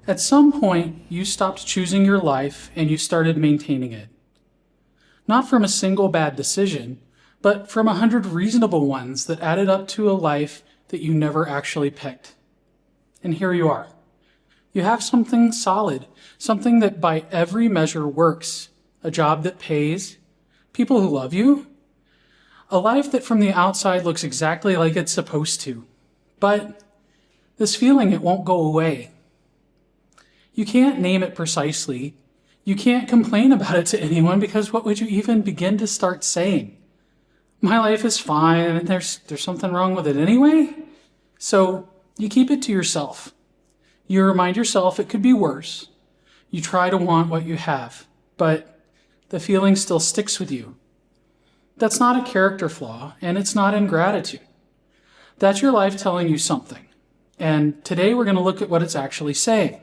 At some point, you stopped choosing your life and you started maintaining it. Not from a single bad decision, but from 100 reasonable ones that added up to a life that you never actually picked. And here you are. You have something solid, something that by every measure works, a job that pays, people who love you, a life that from the outside looks exactly like it's supposed to. But this feeling, it won't go away. You can't name it precisely. You can't complain about it to anyone because what would you even begin to start saying? My life is fine and there's something wrong with it anyway? So you keep it to yourself. You remind yourself it could be worse. You try to want what you have, but the feeling still sticks with you. That's not a character flaw, and it's not ingratitude. That's your life telling you something. And today we're going to look at what it's actually saying.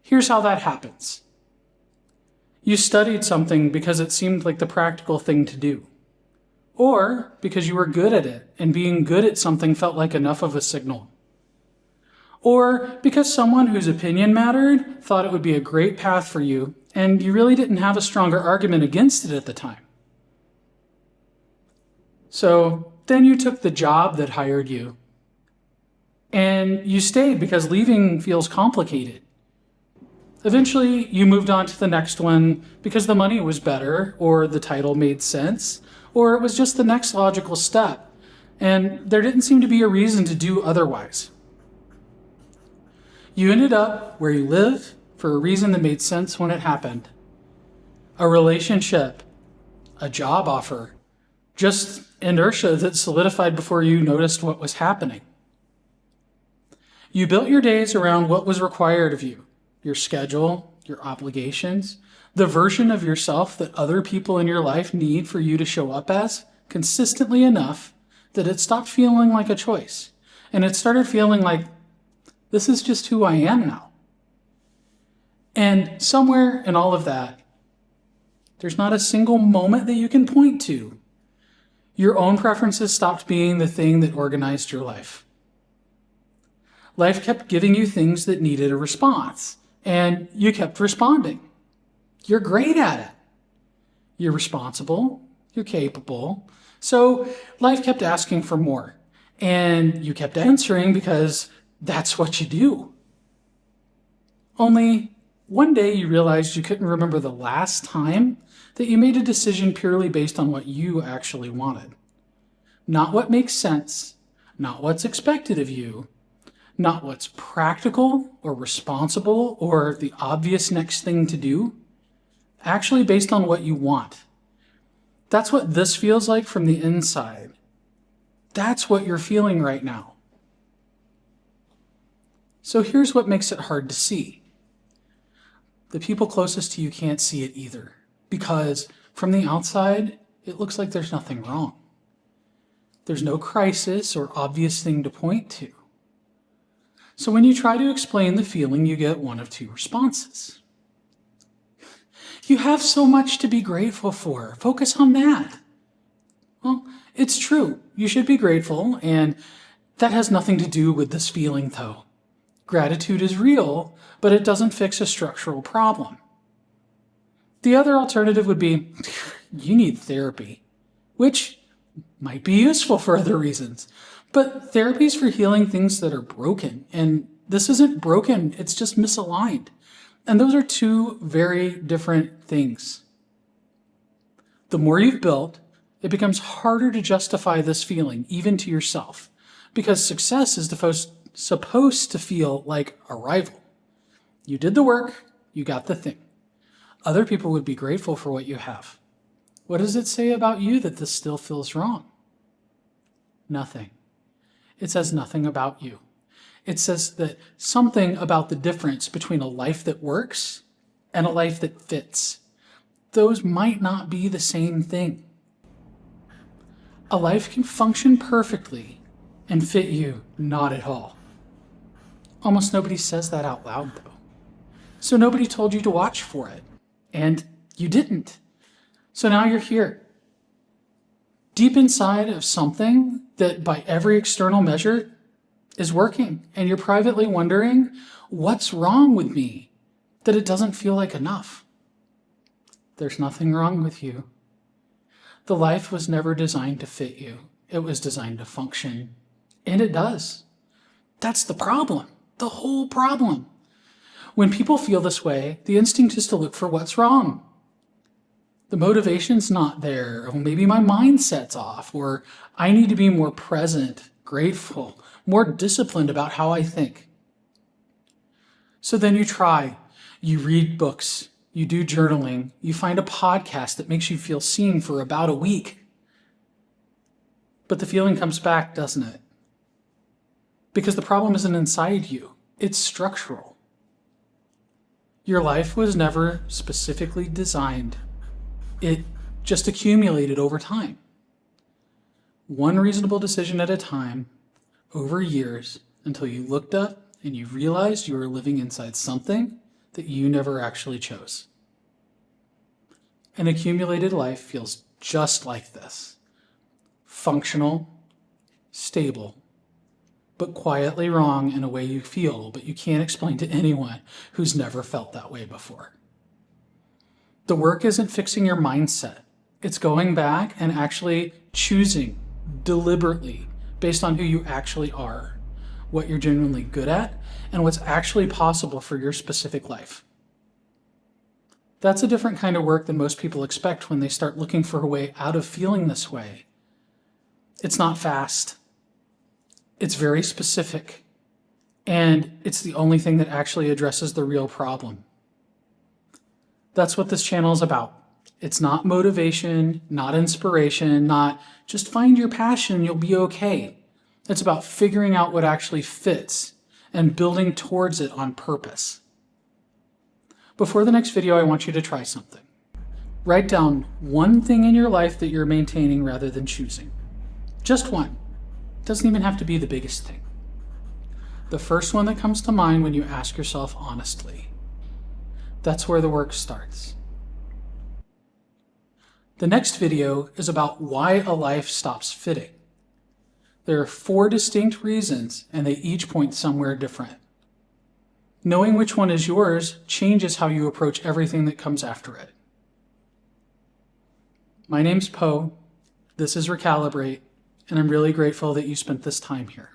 Here's how that happens. You studied something because it seemed like the practical thing to do, or because you were good at it and being good at something felt like enough of a signal, or because someone whose opinion mattered thought it would be a great path for you and you really didn't have a stronger argument against it at the time. So then you took the job that hired you and you stayed because leaving feels complicated. Eventually, you moved on to the next one because the money was better, or the title made sense, or it was just the next logical step, and there didn't seem to be a reason to do otherwise. You ended up where you live for a reason that made sense when it happened. A relationship, a job offer, just inertia that solidified before you noticed what was happening. You built your days around what was required of you. Your schedule, your obligations, the version of yourself that other people in your life need for you to show up as consistently enough that it stopped feeling like a choice. And it started feeling like, this is just who I am now. And somewhere in all of that, there's not a single moment that you can point to. Your own preferences stopped being the thing that organized your life. Life kept giving you things that needed a response. And you kept responding. You're great at it. You're responsible. You're capable. So life kept asking for more. And you kept answering because that's what you do. Only one day you realized you couldn't remember the last time that you made a decision purely based on what you actually wanted. Not what makes sense, not what's expected of you, not what's practical or responsible or the obvious next thing to do, actually based on what you want. That's what this feels like from the inside. That's what you're feeling right now. So here's what makes it hard to see. The people closest to you can't see it either, because from the outside, it looks like there's nothing wrong. There's no crisis or obvious thing to point to. So when you try to explain the feeling, you get one of two responses. You have so much to be grateful for. Focus on that. Well, it's true. You should be grateful, and that has nothing to do with this feeling, though. Gratitude is real, but it doesn't fix a structural problem. The other alternative would be, you need therapy, which might be useful for other reasons. But therapy is for healing things that are broken, and this isn't broken, it's just misaligned. And those are two very different things. The more you've built, it becomes harder to justify this feeling, even to yourself, because success is supposed to feel like arrival. You did the work, you got the thing. Other people would be grateful for what you have. What does it say about you that this still feels wrong? Nothing. It says nothing about you. It says that something about the difference between a life that works and a life that fits. Those might not be the same thing. A life can function perfectly and fit you not at all. Almost nobody says that out loud, though. So nobody told you to watch for it, and you didn't. So now you're here, deep inside of something that by every external measure, is working, and you're privately wondering, what's wrong with me that it doesn't feel like enough? There's nothing wrong with you. The life was never designed to fit you. It was designed to function, and it does. That's the problem, the whole problem. When people feel this way, the instinct is to look for what's wrong. The motivation's not there, or maybe my mindset's off, or I need to be more present, grateful, more disciplined about how I think. So then you try, you read books, you do journaling, you find a podcast that makes you feel seen for about a week. But the feeling comes back, doesn't it? Because the problem isn't inside you, it's structural. Your life was never specifically designed. It just accumulated over time. One reasonable decision at a time, over years, until you looked up and you realized you were living inside something that you never actually chose. An accumulated life feels just like this. Functional, stable, but quietly wrong in a way you feel, but you can't explain to anyone who's never felt that way before. The work isn't fixing your mindset. It's going back and actually choosing deliberately based on who you actually are, what you're genuinely good at, and what's actually possible for your specific life. That's a different kind of work than most people expect when they start looking for a way out of feeling this way. It's not fast. It's very specific. And it's the only thing that actually addresses the real problem. That's what this channel is about. It's not motivation, not inspiration, not just find your passion, you'll be okay. It's about figuring out what actually fits and building towards it on purpose. Before the next video, I want you to try something. Write down one thing in your life that you're maintaining rather than choosing. Just one. It doesn't even have to be the biggest thing. The first one that comes to mind when you ask yourself honestly. That's where the work starts. The next video is about why a life stops fitting. There are 4 distinct reasons, and they each point somewhere different. Knowing which one is yours changes how you approach everything that comes after it. My name's Poe, this is Recalibrate, and I'm really grateful that you spent this time here.